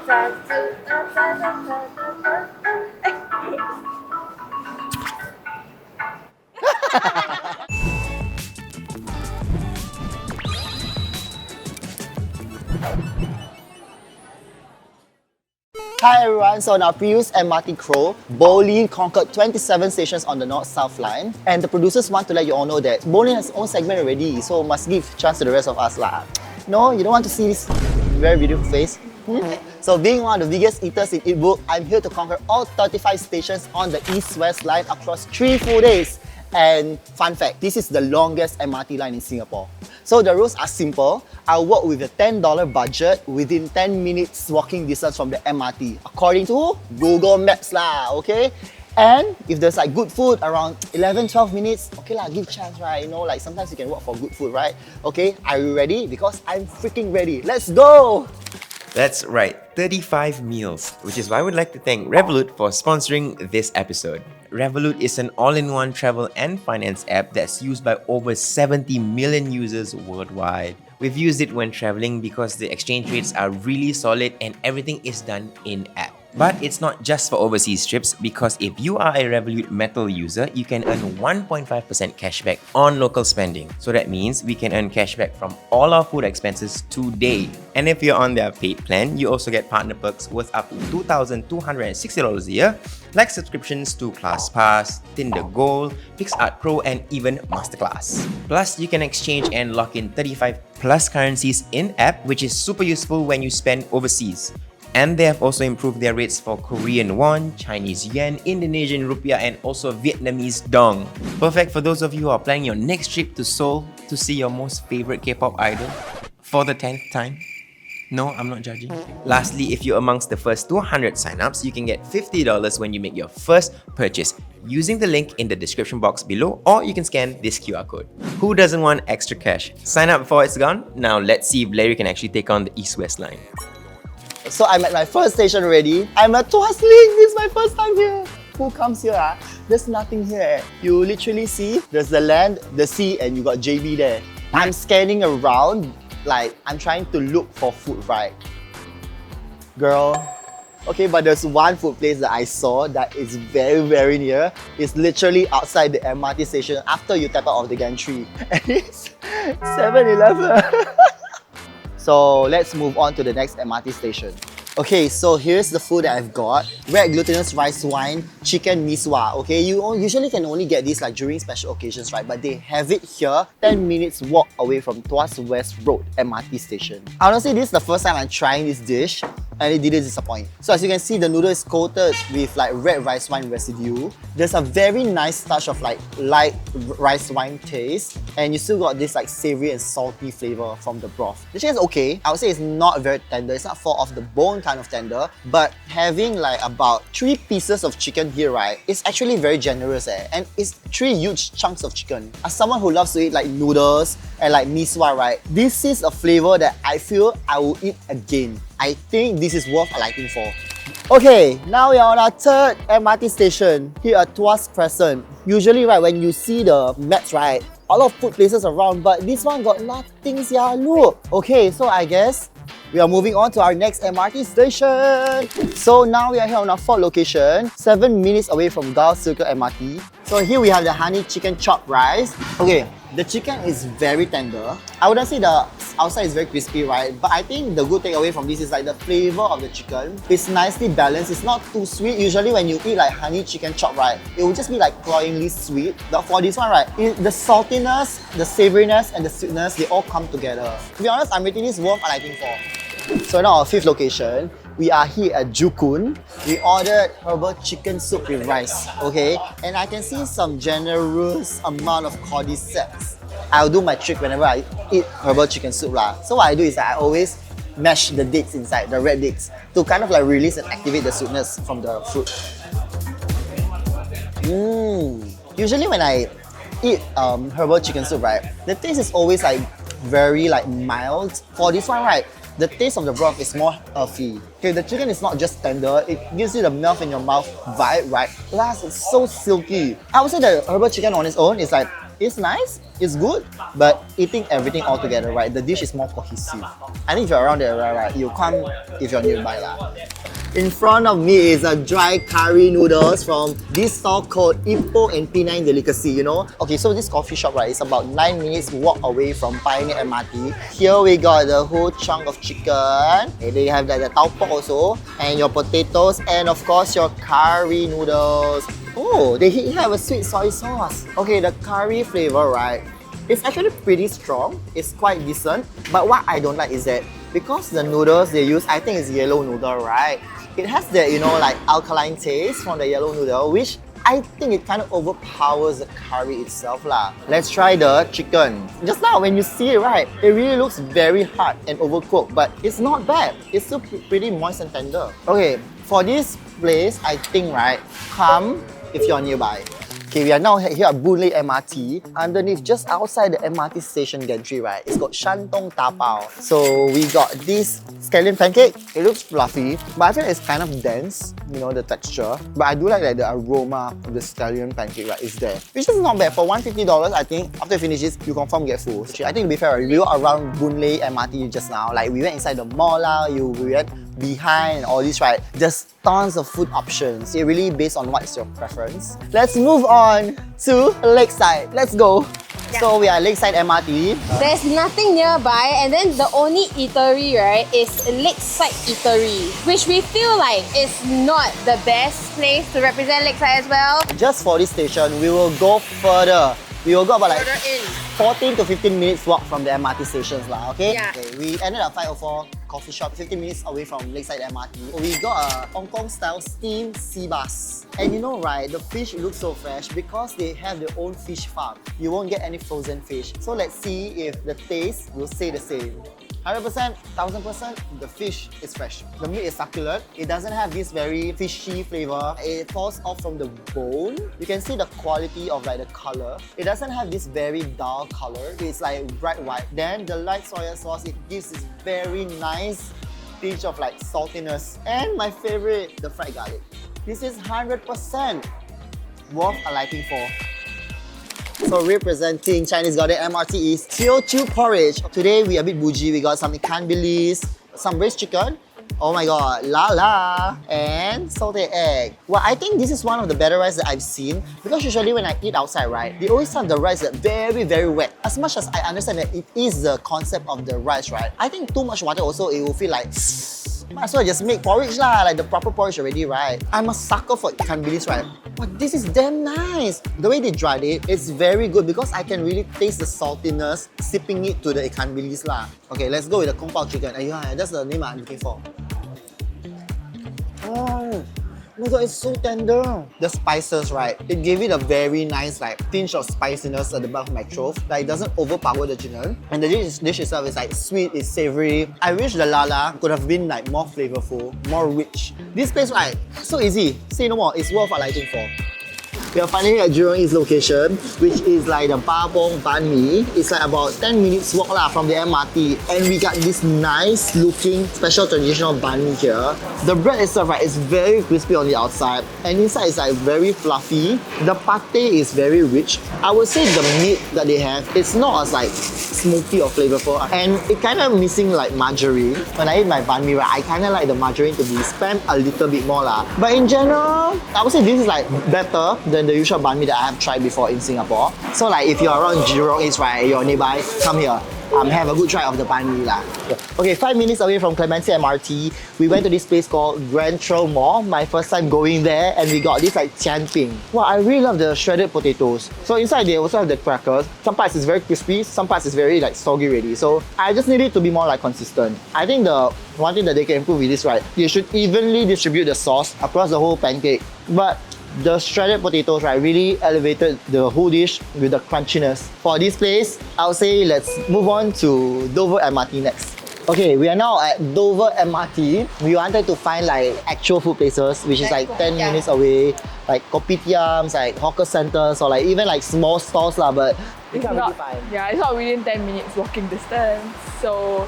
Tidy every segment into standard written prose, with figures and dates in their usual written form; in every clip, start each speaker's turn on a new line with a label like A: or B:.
A: Hi everyone, so on our previous MRT Crow, Bolin conquered 27 stations on the North-South line, and the producers want to let you all know that Bolin has its own segment already, so must give chance to the rest of us lah. No, you don't want to see this very beautiful face? So being one of the biggest eaters in Eatbook, I'm here to conquer all 35 stations on the East-West line across 3 full days. And fun fact, this is the longest MRT line in Singapore. So the rules are simple. I'll work with a $10 budget within 10 minutes walking distance from the MRT, according to Google Maps lah, okay? And if there's like good food around 11-12 minutes, okay lah, give chance, right? You know, like sometimes you can work for good food, right? Okay, are you ready? Because I'm freaking ready. Let's go!
B: That's right, 35 meals, which is why I would like to thank Revolut for sponsoring this episode. Revolut is an all-in-one travel and finance app that's used by over 70 million users worldwide. We've used it when traveling because the exchange rates are really solid and everything is done in-app. But it's not just for overseas trips, because if you are a Revolut Metal user, you can earn 1.5% cashback on local spending. So that means we can earn cashback from all our food expenses today. And if you're on their paid plan, you also get partner perks worth up to $2,260 a year, like subscriptions to ClassPass, Tinder Gold, PixArt Pro, and even Masterclass. Plus, you can exchange and lock in 35 plus currencies in-app, which is super useful when you spend overseas. And they have also improved their rates for Korean won, Chinese yen, Indonesian rupiah, and also Vietnamese dong. Perfect for those of you who are planning your next trip to Seoul to see your most favorite K-pop idol for the 10th time. No, I'm not judging. Lastly, if you're amongst the first 200 signups, you can get $50 when you make your first purchase using the link in the description box below, or you can scan this QR code. Who doesn't want extra cash? Sign up before it's gone. Now let's see if Lery can actually take on the East-West line.
A: So I'm at my first station already. I'm at Tuas Link. This is my first time here. Who comes here? There's nothing here. You literally see there's the land, the sea, and you got JB there. I'm scanning around, like I'm trying to look for food, right? Girl. Okay, but there's one food place that I saw that is very, very near. It's literally outside the MRT station after you tap out of the gantry. And it's 7-Eleven. So let's move on to the next MRT station. Okay, so here's the food that I've got. Red glutinous rice wine, chicken miswa. Okay, you usually can only get these like during special occasions, right? But they have it here, 10 minutes walk away from Tuas West Road MRT station. Honestly, this is the first time I'm trying this dish, and it didn't disappoint. So as you can see, the noodle is coated with like red rice wine residue. There's a very nice touch of like light rice wine taste, and you still got this like savory and salty flavor from the broth. The chicken is okay. I would say it's not very tender. It's not fall off the bone kind of tender, but having like about 3 pieces of chicken here, right, it's actually very generous and it's 3 huge chunks of chicken. As someone who loves to eat like noodles and like miswa, right, this is a flavor that I feel I will eat again. I think this is worth a liking for. Okay, now we are on our third MRT station here at Tuas Crescent. Usually, right, when you see the maps, right, a lot of food places around, but this one got nothing, yeah, look. Okay, so I guess we are moving on to our next MRT station. So now we are here on our 4th location, 7 minutes away from Gul Circle MRT. So here we have the honey chicken chopped rice. Okay, the chicken is very tender. I wouldn't say the outside is very crispy, right? But I think the good takeaway from this is like the flavor of the chicken. It's nicely balanced. It's not too sweet. Usually when you eat like honey chicken chop, right, it will just be like cloyingly sweet. But for this one, right, the saltiness, the savouriness, and the sweetness, they all come together. To be honest, I'm rating this worth a liking for. So now our 5th location, we are here at Joo Koon. We ordered herbal chicken soup with rice, okay? And I can see some generous amount of cordyceps. I'll do my trick whenever I eat herbal chicken soup lah. So what I do is that I always mash the dates inside, the red dates, to kind of like release and activate the sweetness from the fruit. Usually when I eat herbal chicken soup, right, the taste is always like very like mild. For this one, right, the taste of the broth is more earthy. Okay, the chicken is not just tender, it gives you the melt in your mouth vibe, right? Plus, it's so silky. I would say the herbal chicken on its own is like It's nice, it's good, but eating everything all together, right? The dish is more cohesive. I think if you're around there, right, you come if you're nearby lah. In front of me is a dry curry noodles from this stall called Ipoh and Penang Delicacy, you know? Okay, so this coffee shop, right, is about 9 minutes walk away from Pioneer MRT. Here we got the whole chunk of chicken. Okay, they have like the tau pok also, and your potatoes, and of course your curry noodles. Oh, they have a sweet soy sauce. Okay, the curry flavor, right, it's actually pretty strong. It's quite decent. But what I don't like is that because the noodles they use, I think it's yellow noodle, right? It has that, you know, like alkaline taste from the yellow noodle, which I think it kind of overpowers the curry itself lah. Let's try the chicken. Just now when you see it, right, it really looks very hard and overcooked, but it's not bad. It's still pretty moist and tender. Okay, for this place, I think, right, come if you're nearby. Okay, we are now here at Boon Lay MRT. Underneath, just outside the MRT station gantry, right, it's got Shantong Tapao. So we got this scallion pancake. It looks fluffy, but I feel it's kind of dense, you know, the texture. But I do like that the aroma of the scallion pancake, right, is there. Which is not bad. For $150, I think, after you finish this, you confirm get full. I think to be fair, we were around Boon Lay MRT just now. Like, we went inside the mall lah, we went behind and all this, right? There's tons of food options. It really based on what's your preference. Let's move on to Lakeside. Let's go. Yeah. So we are Lakeside MRT.
C: There's nothing nearby, and then the only eatery, right, is Lakeside Eatery, which we feel like is not the best place to represent Lakeside as well.
A: Just for this station, we will go further. We will go about like 14 to 15 minutes walk from the MRT stations lah, okay?
C: Yeah.
A: Okay, we ended at 504 coffee shop, 15 minutes away from Lakeside MRT. We got a Hong Kong style steamed sea bass. And you know, right, the fish looks so fresh because they have their own fish farm. You won't get any frozen fish. So let's see if the taste will stay the same. 100%, 1000%, the fish is fresh. The meat is succulent. It doesn't have this very fishy flavor. It falls off from the bone. You can see the quality of like the color. It doesn't have this very dull color. It's like bright white. Then the light soy sauce, it gives this very nice pinch of like saltiness. And my favorite, the fried garlic. This is 100% worth a liking for. So representing Chinese Garden MRT is Teochew porridge. Today we a bit bougie. We got some ikan bilis, some braised chicken. Oh my god, lala, and salted egg. Well, I think this is one of the better rice that I've seen because usually when I eat outside, right, they always have the rice that very, very wet. As much as I understand that it is the concept of the rice, right, I think too much water also, it will feel like might as well just make porridge lah, like the proper porridge already, right? I'm a sucker for ikan bilis, right? But this is damn nice. The way they dried it, it's very good because I can really taste the saltiness sipping it to the ikan bilis lah. Okay, let's go with the Kung Pao chicken. Yeah, that's the name I'm looking for. Oh my god, it's so tender. The spices, right? It gave it a very nice like pinch of spiciness at the back of my throat. Like, it doesn't overpower the chicken. And the dish itself is like sweet, it's savory. I wish the lala could have been like more flavorful, more rich. This place, right, so easy. Say no more, it's worth a liking for. We are finally at Jurong East location, which is like the Babong Banh Mi. It's like about 10 minutes walk lah from the MRT. And we got this nice looking special traditional banh mi here. The bread itself, right, is very crispy on the outside. And inside is like very fluffy. The pate is very rich. I would say the meat that they have, it's not as like smoky or flavorful. And it kind of missing like margarine. When I eat my banh mi, right, I kind of like the margarine to be spammed a little bit more lah. But in general, I would say this is like better than the usual banh mi that I have tried before in Singapore. So like if you're around Jurong East, right, you're nearby, come here. Have a good try of the banh mi lah. Okay, 5 minutes away from Clementi MRT, we went to this place called Grand Tro Mall. My first time going there, and we got this like tian ping. Wow, I really love the shredded potatoes. So inside they also have the crackers. Some parts is very crispy, some parts is very like soggy ready. So I just need it to be more like consistent. I think the one thing that they can improve with this, right, you should evenly distribute the sauce across the whole pancake. But the shredded potatoes, right, really elevated the whole dish with the crunchiness. For this place, I would say let's move on to Dover MRT next. Okay, we are now at Dover MRT. We wanted to find like actual food places, which is like 10 minutes away, like kopitiams, like hawker centers, or like even like small stalls lah. But
D: it's not within 10 minutes walking distance. So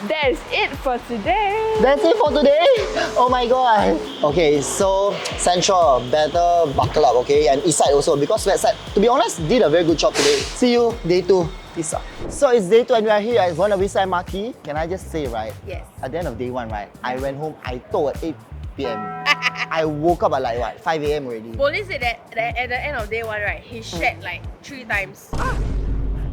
C: That's it for today.
A: That's it for today? Oh my god. Okay, so Central, better buckle up, okay? And East Side also, because West Side, to be honest, did a very good job today. See you day 2. Peace out. So it's day 2 and we are here at Buona Vista MRT. Can I just say, right?
C: Yes.
A: At the end of day 1, right, I went home, I told at 8 p.m. I woke up at like what, 5 a.m. already.
C: Police said that at the end of day 1, right, he shat like 3 times.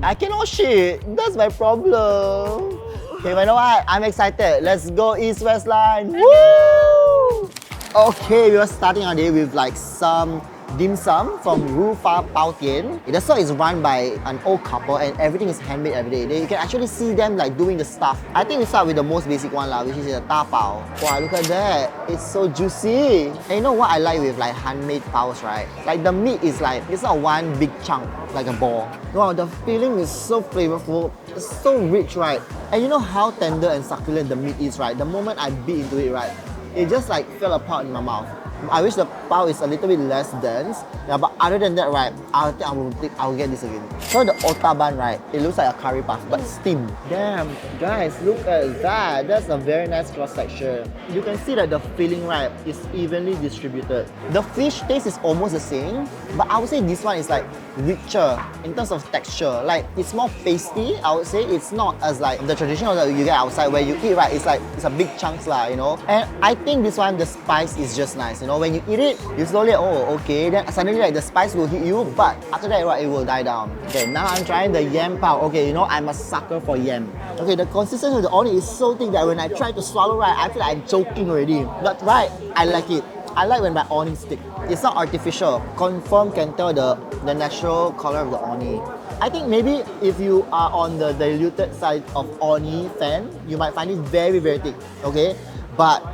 A: I cannot shit. That's my problem. Okay, but you know what? I'm excited. Let's go East-West line. Woo! Okay, we are starting our day with like some dim sum from Rufa Pao Tian. The store is run by an old couple and everything is handmade every day. You can actually see them like doing the stuff. I think we start with the most basic one lah, which is the ta pao. Wow, look at that. It's so juicy. And you know what I like with like handmade paos, right? Like the meat is like, it's not one big chunk like a ball. Wow, the filling is so flavorful. It's so rich, right? And you know how tender and succulent the meat is, right? The moment I bit into it, right, it just like fell apart in my mouth. I wish the pao is a little bit less dense. Yeah, but other than that, right, I think I will get this again. So the otah bun, right, it looks like a curry puff, but steamed. Damn, guys, look at that. That's a very nice cross section. You can see that the filling, right, is evenly distributed. The fish taste is almost the same, but I would say this one is like richer in terms of texture. Like it's more pasty. I would say it's not as like the traditional that you get outside where you eat, right, it's like it's a big chunks lah, you know. And I think this one, the spice is just nice, you know. When you eat it, you slowly, oh, okay, then suddenly like the spice will hit you, but after that, right, it will die down. Okay, now I'm trying the yam pao. Okay, you know, I'm a sucker for yam. Okay, the consistency of the onion is so thick that when I try to swallow, right, I feel like I'm choking already. But right, I like it. I like when my onion stick. It's not artificial. Confirm can tell the natural color of the onion. I think maybe if you are on the diluted side of onion fan, you might find it very, very thick, okay? But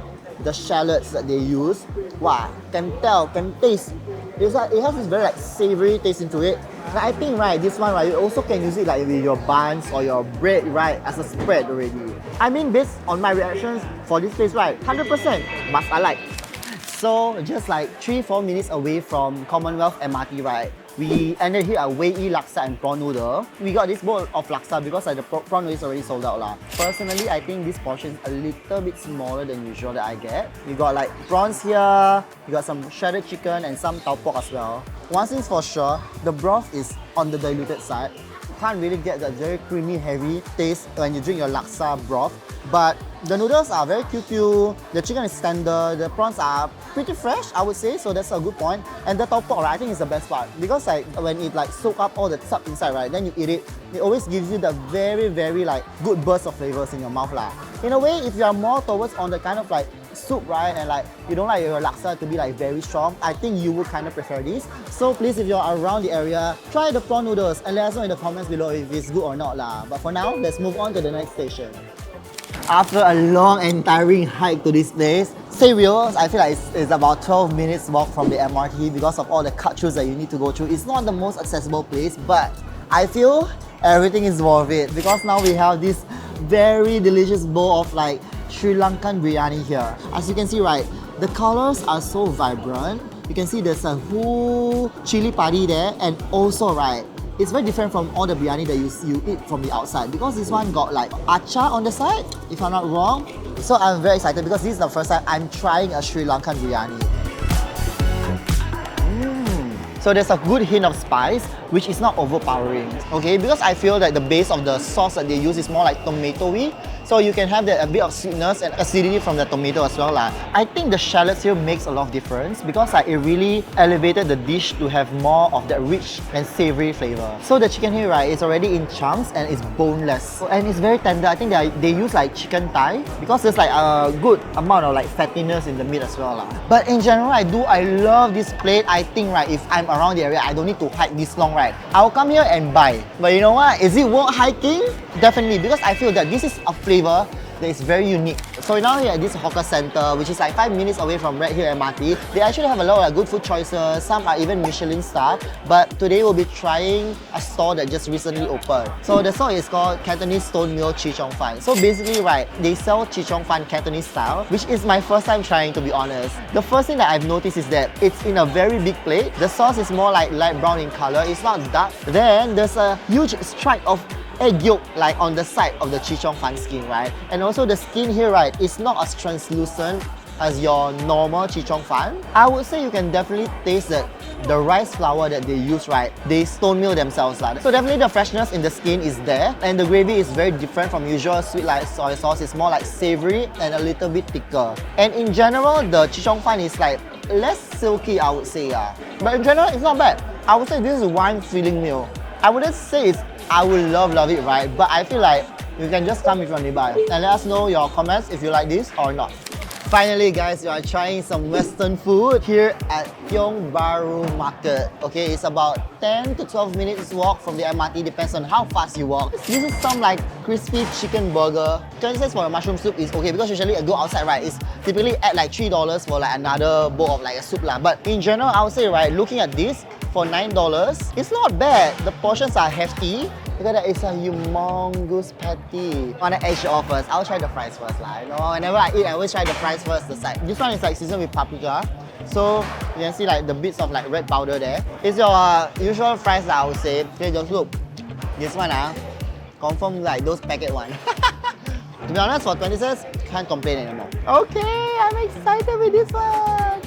A: the shallots that they use, wow, can tell, can taste. It's like, it has this very like savory taste into it. And I think, right, this one, right, you also can use it like with your buns or your bread, right, as a spread already. I mean, based on my reactions for this place, right, 100% must I like. So just like 3-4 minutes away from Commonwealth MRT, right, we ended here at Wei Yi Laksa and prawn noodle. We got this bowl of laksa because like, the prawn noodle is already sold out lah. Personally, I think this portion is a little bit smaller than usual that I get. You got like prawns here, you got some shredded chicken and some tau pok as well. One thing's for sure, the broth is on the diluted side. You can't really get that very creamy, heavy taste when you drink your laksa broth. But the noodles are very QQ, the chicken is tender, the prawns are pretty fresh, I would say, so that's a good point. And the tau pok, right, I think is the best part because like when it like soak up all the stuff inside, right, then you eat it, it always gives you the very, very like good burst of flavors in your mouth lah. In a way, if you are more towards on the kind of like soup, right, and like you don't like your laksa to be like very strong, I think you would kind of prefer this. So please, if you're around the area, try the prawn noodles and let us know in the comments below if it's good or not lah. But for now, let's move on to the next station. After a long and tiring hike to this place, say real, I feel like it's about 12 minutes walk from the MRT because of all the cut-throughs that you need to go through. It's not the most accessible place, but I feel everything is worth it because now we have this very delicious bowl of like Sri Lankan biryani here. As you can see, right, the colors are so vibrant. You can see there's a whole chili padi there, and also, right, it's very different from all the biryani that you eat from the outside because this one got like achar on the side, if I'm not wrong. So I'm very excited because this is the first time I'm trying a Sri Lankan biryani. So there's a good hint of spice, which is not overpowering, okay? Because I feel that the base of the sauce that they use is more like tomato-y. So you can have a bit of sweetness and acidity from the tomato as well lah. I think the shallots here makes a lot of difference because like, it really elevated the dish to have more of that rich and savory flavor. So the chicken here, right, is already in chunks and it's boneless. And it's very tender. I think they use like chicken thigh because there's like a good amount of like fattiness in the meat as well lah. But in general, I love this plate. I think, right, if I'm around the area, I don't need to hike this long, right? I'll come here and buy. But you know what? Is it worth hiking? Definitely, because I feel that this is a flavor that is very unique. So now here at this hawker center, which is like 5 minutes away from Redhill MRT, they actually have a lot of good food choices. Some are even Michelin star. But today we'll be trying a store that just recently opened. So the store is called Cantonese Stone Mill Chee Chong Fan. So basically, right, they sell Chee Chong Fan Cantonese style, which is my first time trying, to be honest. The first thing that I've noticed is that it's in a very big plate. The sauce is more like light brown in color. It's not dark. Then there's a huge stripe of egg yolk like on the side of the chichong fan skin, right? And also the skin here, right, is not as translucent as your normal chichong fan. I would say you can definitely taste that the rice flour that they use, right, they stone mill themselves. So definitely the freshness in the skin is there, and the gravy is very different from usual sweet like soy sauce. It's more like savory and a little bit thicker. And in general, the chichong fan is like less silky, I would say. But in general, it's not bad. I would say this is one filling meal. I wouldn't say it's I would love it, right? But I feel like you can just come if you're nearby and let us know your comments if you like this or not. Finally guys, you are trying some Western food here at Tiong Bahru Market. Okay, it's about 10 to 12 minutes walk from the MRT, depends on how fast you walk. This is some like crispy chicken burger. 20 cents for a mushroom soup is okay because usually I go outside, right, it's typically at like $3 for like another bowl of like a soup lah. But in general, I would say, right, looking at this, for $9, it's not bad. The portions are hefty. Look at that, it's a humongous patty. On the edge off first, I'll try the fries first lah. You know, whenever I eat, I always try the fries first, the side. This one is like seasoned with paprika. So you can see like the bits of like red powder there. It's your usual fries lah, I would say. Okay, just look. This one confirm like those packet one. To be honest, for 20 cents, can't complain anymore. Okay, I'm excited with this one.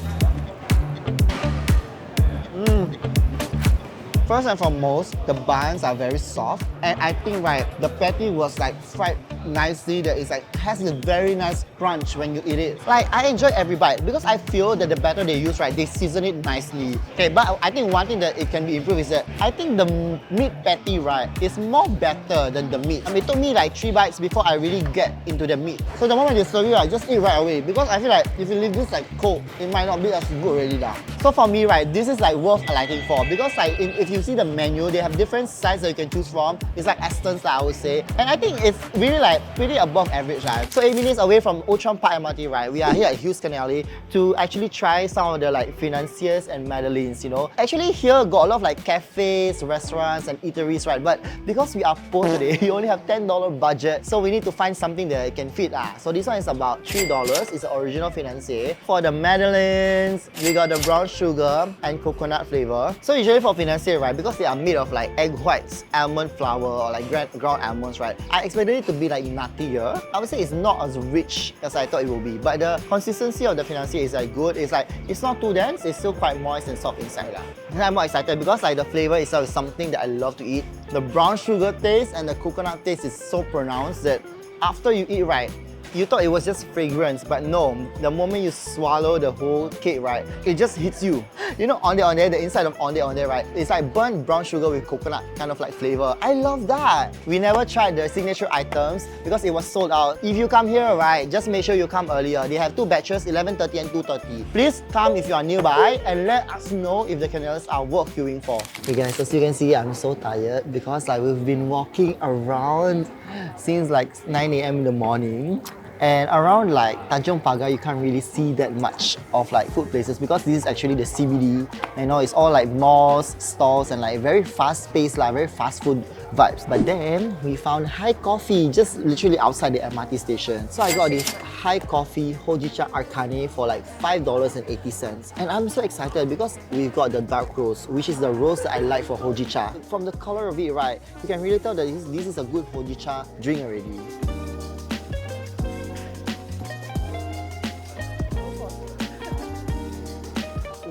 A: First and foremost, the buns are very soft, and I think, right, the patty was like fried nicely. That is like has a very nice crunch when you eat it. Like I enjoy every bite because I feel that the batter they use, right, they season it nicely. Okay, but I think one thing that it can be improved is that I think the meat patty, right, is more better than the meat. I mean, it took me like 3 bites before I really get into the meat. So the moment you serve it, right, just eat right away because I feel like if you leave this like cold, it might not be as good already lah. So for me, right, this is like worth alighting for because like if you see the menu, they have different sizes that you can choose from. It's like Aston's lah, I would say. And I think it's really like pretty above average, right? So 8 minutes away from Outram Park MRT, right, we are here at Houston Alley to actually try some of the like financiers and Madeleines, you know. Actually here got a lot of like cafes, restaurants and eateries, right? But because we are poor today, we only have $10 budget, so we need to find something that can fit. So this one is about $3. It's the original financier. For the Madeleines, we got the brown sugar and coconut flavor. So usually for financier, right, because they are made of like egg whites, almond flour or like ground almonds, right, I expected it to be like nuttier. I would say it's not as rich as I thought it would be, but the consistency of the financier is like good. It's like, it's not too dense, it's still quite moist and soft inside. And I'm more excited because like the flavor itself is something that I love to eat. The brown sugar taste and the coconut taste is so pronounced that after you eat, right, you thought it was just fragrance, but no, the moment you swallow the whole cake, right, it just hits you. You know, ondeh, the inside of ondeh, right, it's like burnt brown sugar with coconut kind of like flavor. I love that. We never tried the signature items because it was sold out. If you come here, right, just make sure you come earlier. They have 2 batches, 11:30 and 2:30. Please come if you are nearby and let us know if the canals are worth queuing for. Okay guys, as you can see, I'm so tired because like we've been walking around since like 9 AM in the morning. And around like Tanjong Pagar, you can't really see that much of like food places because this is actually the CBD. You know, it's all like malls, stalls and like very fast paced, like very fast food vibes. But then we found High Coffee just literally outside the MRT station. So I got this High Coffee Hojicha Arcane for like $5.80. And I'm so excited because we've got the dark roast, which is the roast that I like for Hojicha. From the color of it, right, you can really tell that this is a good Hojicha drink already.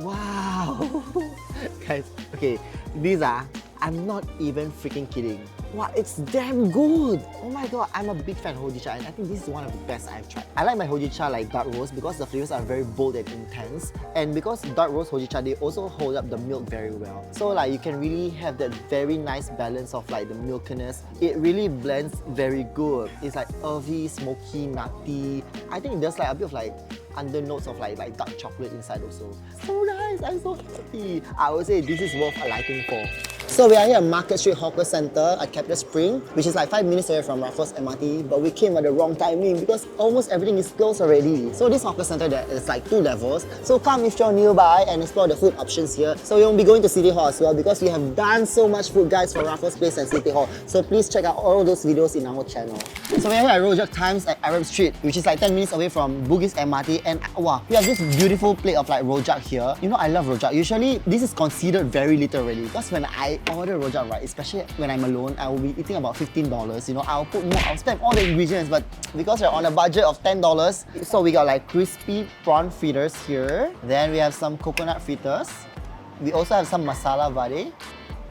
A: Wow! Guys, okay, these are, I'm not even freaking kidding. Wow, it's damn good! Oh my god, I'm a big fan of Hojicha and I think this is one of the best I've tried. I like my Hojicha like dark roast because the flavors are very bold and intense, and because dark roast Hojicha, they also hold up the milk very well. So like you can really have that very nice balance of like the milkiness. It really blends very good. It's like earthy, smoky, nutty. I think there's like a bit of like undernotes of like dark chocolate inside also. So nice, I'm so happy. I would say this is worth alighting for. So we are here at Market Street Hawker Centre at Capital Spring, which is like 5 minutes away from Raffles MRT, but we came at the wrong timing because almost everything is closed already. So this hawker centre there is like 2 levels. So come if you're nearby and explore the food options here. So we won't be going to City Hall as well because we have done so much food guides for Raffles Place and City Hall. So please check out all those videos in our channel. So we're here at Rojak Times at Arab Street, which is like 10 minutes away from Bugis MRT, and wow, we have this beautiful plate of like rojak here. You know, I love rojak. Usually this is considered very little already because when I I order rojak, right, especially when I'm alone, I will be eating about $15. You know, I'll put more, I'll spend all the ingredients, but because we're on a budget of $10, so we got like crispy prawn fritters here. Then we have some coconut fritters. We also have some masala vade.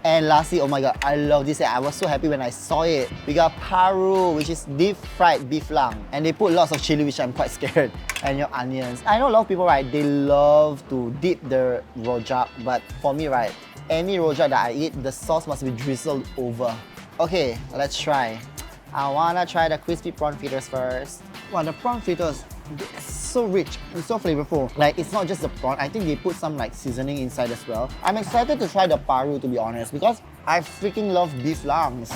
A: And lastly, oh my god, I love this. I was so happy when I saw it. We got paru, which is deep fried beef lung. And they put lots of chili, which I'm quite scared. And your onions. I know a lot of people, right, they love to dip their rojak. But for me, right, any rojak that I eat, the sauce must be drizzled over. Okay, let's try. I wanna try the crispy prawn fritters first. Wow, the prawn fritters, it's so rich and so flavorful. Like, it's not just the prawn, I think they put some like seasoning inside as well. I'm excited to try the paru, to be honest, because I freaking love beef lungs.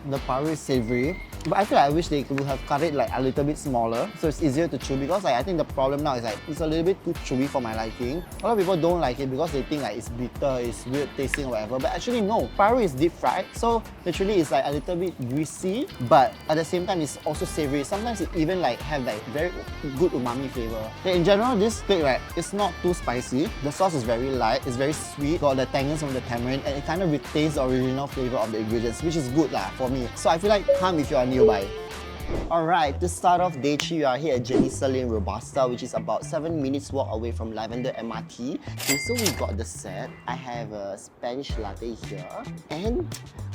A: The paru is savory, but I feel like I wish they could have cut it like a little bit smaller so it's easier to chew, because like, I think the problem now is like it's a little bit too chewy for my liking. A lot of people don't like it because they think like it's bitter, it's weird tasting or whatever, but actually no. Paru is deep fried, so literally it's like a little bit greasy, but at the same time it's also savory. Sometimes it even like have like very good umami flavor. In general, this steak, right, it's not too spicy. The sauce is very light, it's very sweet, got the tanginess from the tamarind, and it kind of retains the original flavor of the ingredients, which is good lah for me. So I feel like come if you are nearby. Alright, to start off day 3, we are here at Janissa Lane Robusta, which is about 7 minutes walk away from Lavender MRT. Okay, so we got the set. I have a Spanish latte here, and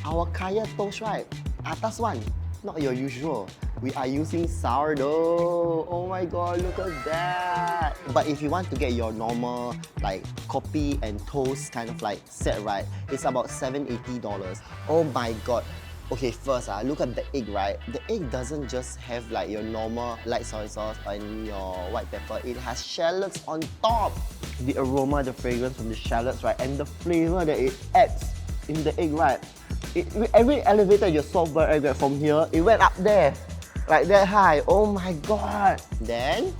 A: our kaya toast, right? Atas one, not your usual. We are using sourdough. Oh my god, look at that! But if you want to get your normal like coffee and toast kind of like set, right, it's about $7-80. Oh my god. Okay, first, look at the egg, right? The egg doesn't just have like your normal light soy sauce and your white pepper. It has shallots on top. The aroma, the fragrance from the shallots, right? And the flavor that it adds in the egg, right? Every elevated your salt butter egg, right, from here, it went up there. Like that high. Oh my god. Then,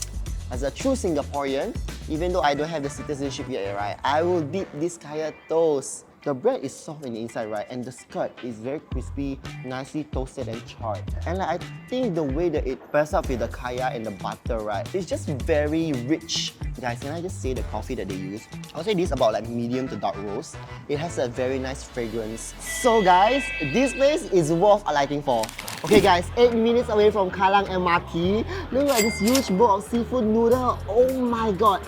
A: as a true Singaporean, even though I don't have the citizenship yet, right, I will dip this kaya toast. The bread is soft in the inside, right, and the skirt is very crispy, nicely toasted and charred. And like, I think the way that it pairs up with the kaya and the butter, right, it's just very rich. Guys, can I just say the coffee that they use? I'll say this is about like medium to dark roast. It has a very nice fragrance. So guys, this place is worth alighting for. Okay guys, 8 minutes away from Kallang MRT. Look at this huge bowl of seafood noodle. Oh my god.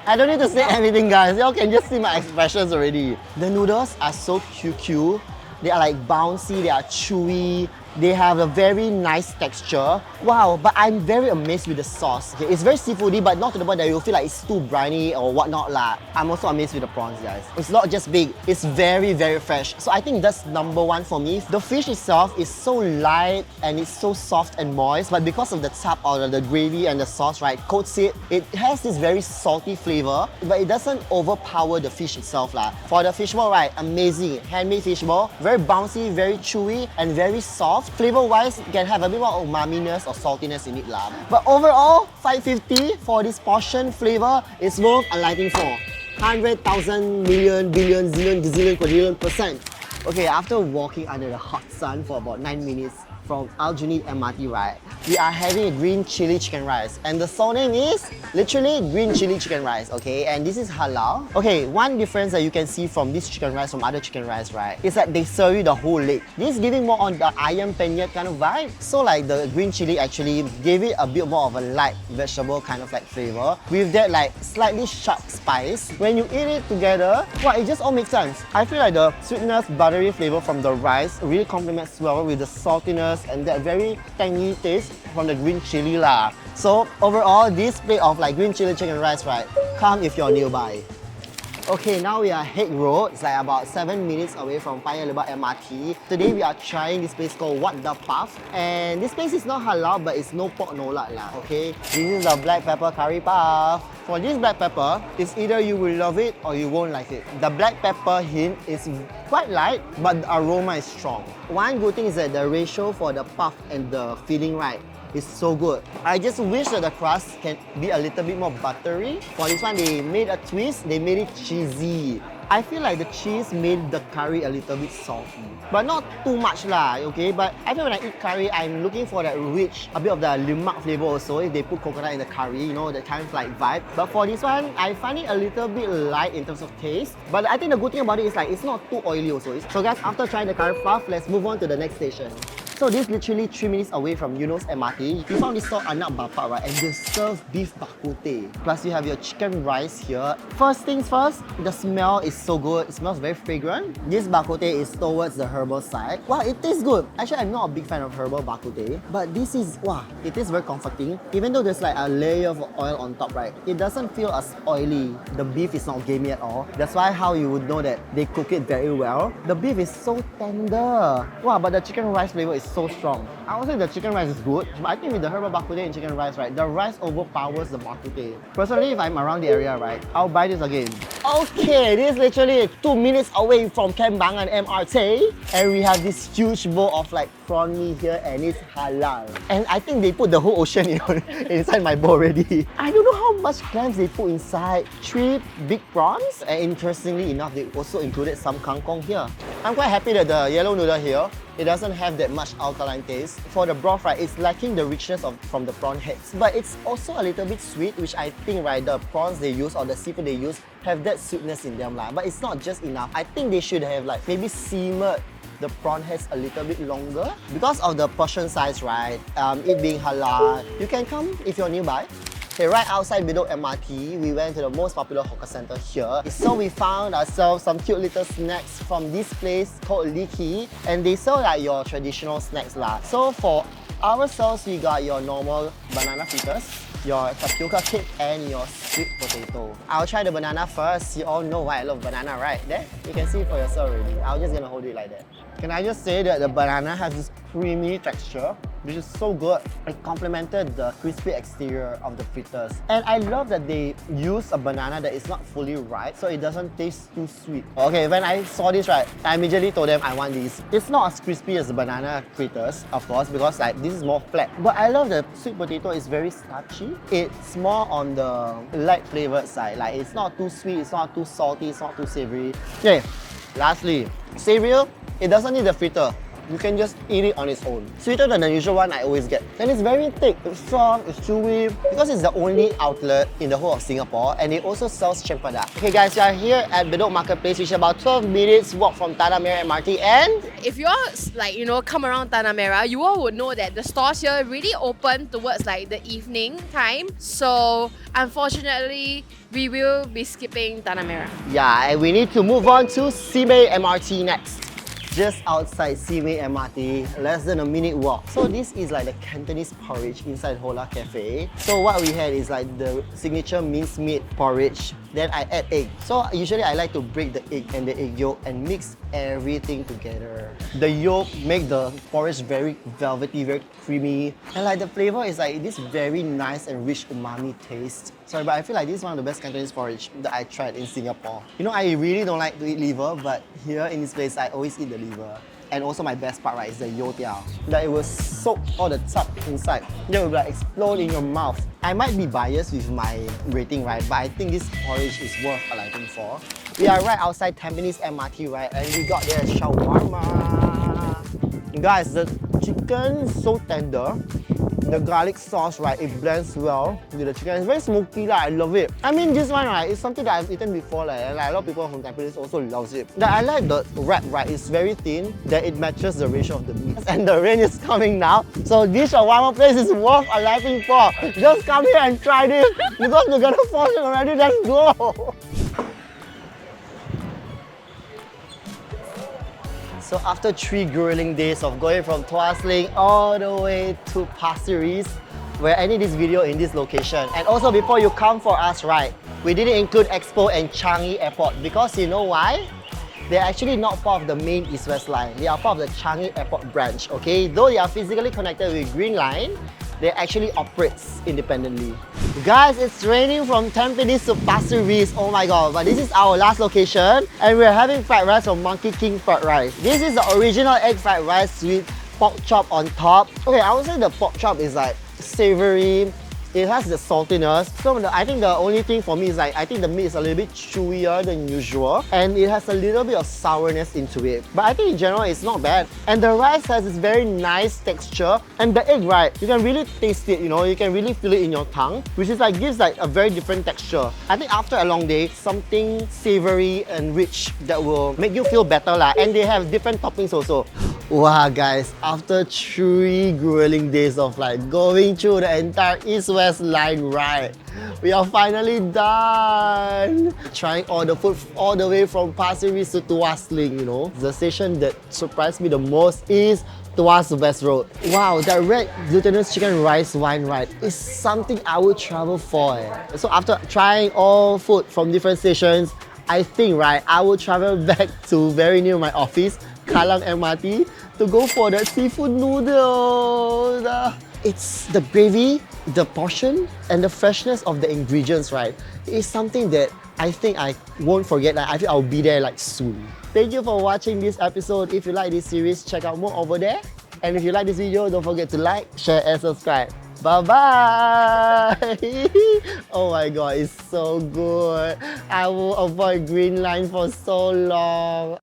A: I don't need to say anything, guys. Y'all can just see my expressions already. The noodles are so QQ. They are like bouncy, they are chewy. They have a very nice texture. Wow, but I'm very amazed with the sauce. Okay, it's very seafoody, but not to the point that you'll feel like it's too briny or whatnot lah. I'm also amazed with the prawns, guys. It's not just big, it's very, very fresh. So I think that's number one for me. The fish itself is so light and it's so soft and moist, but because of the tap or the gravy and the sauce, right, coats it, it has this very salty flavor, but it doesn't overpower the fish itself lah. For the fishball, right, amazing. Handmade fishball, very bouncy, very chewy, and very soft. Flavor-wise, you can have a bit more umaminess or saltiness in it lah. But overall, $5.50 for this portion flavor is worth alighting for. 100,000 million, billion, zillion, gazillion, quadrillion %. Okay, after walking under the hot sun for about 9 minutes from Aljunied MRT, right, we are having a green chili chicken rice. And the sole name is literally green chili chicken rice, okay? And this is halal. Okay, one difference that you can see from this chicken rice from other chicken rice, right, is that they serve you the whole leg. This is giving more on the ayam penyet kind of vibe. So like the green chili actually gave it a bit more of a light vegetable kind of like flavor with that like slightly sharp spice. When you eat it together, wow, it just all makes sense. I feel like the sweetness, buttery flavor from the rice really complements well with the saltiness and that very tangy taste from the green chili lah. So overall, this plate of like green chili chicken rice, right, come if you're nearby. Okay, now we are Hague Road. It's like about 7 minutes away from Paya Lebar MRT. Today we are trying this place called What The Puff. And this place is not halal, but it's no pork, no lard lah, okay? This is the black pepper curry puff. For this black pepper, it's either you will love it or you won't like it. The black pepper hint is quite light, but the aroma is strong. One good thing is that the ratio for the puff and the filling, right, is so good. I just wish that the crust can be a little bit more buttery. For this one, they made a twist, they made it cheesy. I feel like the cheese made the curry a little bit salty, but not too much lah, okay? But I feel when I eat curry, I'm looking for that rich, a bit of the lemak flavor also, if they put coconut in the curry, you know, that kind of like vibe. But for this one, I find it a little bit light in terms of taste. But I think the good thing about it is like, it's not too oily also. So guys, after trying the curry puff, let's move on to the next station. So this is literally 3 minutes away from Eunos MRT. We found this store Anak Bapak, right? And they serve beef bak kut teh. Plus you have your chicken rice here. First things first, the smell is so good. It smells very fragrant. This bak kut teh is towards the herbal side. Wow, it tastes good. Actually, I'm not a big fan of herbal bak kut teh, but this is, wow, it is very comforting. Even though there's like a layer of oil on top, right? It doesn't feel as oily. The beef is not gamey at all. That's why how you would know that they cook it very well. The beef is so tender. Wow, but the chicken rice flavor is so strong. I would say the chicken rice is good, but I think with the herbal bak kut teh and chicken rice, right, the rice overpowers the bak kut teh. Personally, if I'm around the area, right, I'll buy this again. Okay, this is literally 2 minutes away from Kembangan MRT, and we have this huge bowl of like prawn mee here, and it's halal. And I think they put the whole ocean inside my bowl already. I don't know how much clams they put inside. 3 big prawns, and interestingly enough, they also included some kangkong here. I'm quite happy that the yellow noodle here, it doesn't have that much alkaline taste. For the broth, right, it's lacking the richness from the prawn heads. But it's also a little bit sweet, which I think, right, the prawns they use or the seafood they use have that sweetness in them. But it's not just enough. I think they should have like maybe simmered the prawn heads a little bit longer. Because of the portion size, right, it being halal, you can come if you're nearby. Okay, right outside Bedok MRT, we went to the most popular hawker center here. So we found ourselves some cute little snacks from this place called Leky, and they sell like your traditional snacks lah. So for ourselves, we got your normal banana fritters, your tapioca cake, and your sweet potato. I'll try the banana first. You all know why I love banana, right? There, you can see it for yourself already. I'm just gonna hold it like that. Can I just say that the banana has this creamy texture, which is so good. It complemented the crispy exterior of the fritters. And I love that they use a banana that is not fully ripe, so it doesn't taste too sweet. Okay, when I saw this, right, I immediately told them I want these. It's not as crispy as the banana fritters, of course, because like this is more flat. But I love the sweet potato is very starchy. It's more on the light flavored side. Like it's not too sweet, it's not too salty, it's not too savory. Okay, lastly, cereal. It doesn't need the fritter. You can just eat it on its own. Sweeter than the usual one I always get. And it's very thick, it's soft, it's chewy. Because it's the only outlet in the whole of Singapore, and it also sells cempedak. Okay guys, we are here at Bedok Marketplace, which is about 12 minutes walk from Tanah Merah MRT, and
C: If you all like, you know, come around Tanah Merah, you all would know that the stores here really open towards like the evening time. So unfortunately, we will be skipping Tanah Merah.
A: yeah, and we need to move on to Simei MRT next. Just outside Simei MRT, less than a minute walk. So this is like the Cantonese porridge inside Hola Cafe. So what we had is like the signature mincemeat porridge. Then I add egg. So usually I like to break the egg and the egg yolk and mix everything together. The yolk make the porridge very velvety, very creamy. And like the flavor is like this very nice and rich umami taste. Sorry, but I feel like this is one of the best Cantonese porridge that I tried in Singapore. You know, I really don't like to eat liver, but here in this place, I always eat the liver. And also my best part, right, is the youtiao. That it will soak all the chup inside. Then it will like explode in your mouth. I might be biased with my rating, right, but I think this porridge is worth a liking for. We are right outside Tampines MRT, right, and we got their shawarma. Guys, the chicken is so tender. The garlic sauce, right, it blends well with the chicken. It's very smoky, I love it. I mean, this one, right, is something that I've eaten before, and like, a lot of people from Tampines also loves it. I like the wrap, right, it's very thin, that it matches the ratio of the meat. And the rain is coming now, so this shawarma place is worth a liking for. Just come here and try this, because we're gonna force it already, let's go! So after 3 grueling days of going from Tuas Link all the way to Pasir Ris, we're ending this video in this location. And also before you come for us, right, we didn't include Expo and Changi Airport because you know why? They're actually not part of the main East-West line. They are part of the Changi Airport branch, okay? Though they are physically connected with Green Line, they actually operates independently. Guys, it's raining from Tampines to Pasir Ris. Oh my god, but this is our last location and we're having fried rice from Monkey King Fried Rice. This is the original egg fried rice with pork chop on top. Okay, I would say the pork chop is like savory, It has the saltiness. So I think the only thing for me is like, I think the meat is a little bit chewier than usual. And it has a little bit of sourness into it. But I think in general, it's not bad. And the rice has this very nice texture. And the egg, right, you can really taste it, you know, you can really feel it in your tongue, which is like, gives like a very different texture. I think after a long day, something savory and rich that will make you feel better lah. And they have different toppings also. Wow guys, after 3 grueling days of like going through the entire East-West line ride, we are finally done! Trying all the food all the way from Pasir Ris to Tuas Link, you know. The station that surprised me the most is Tuas West Road. Wow, that red glutinous chicken rice wine ride is something I would travel for. So after trying all food from different stations, I think, right, I will travel back to very near my office, Kallang MRT, to go for the seafood noodles. It's the gravy, the portion, and the freshness of the ingredients, right? It's something that I think I won't forget. Like, I think I'll be there like soon. Thank you for watching this episode. If you like this series, check out more over there. And if you like this video, don't forget to like, share, and subscribe. Bye-bye! Oh my god, it's so good. I will avoid green line for so long.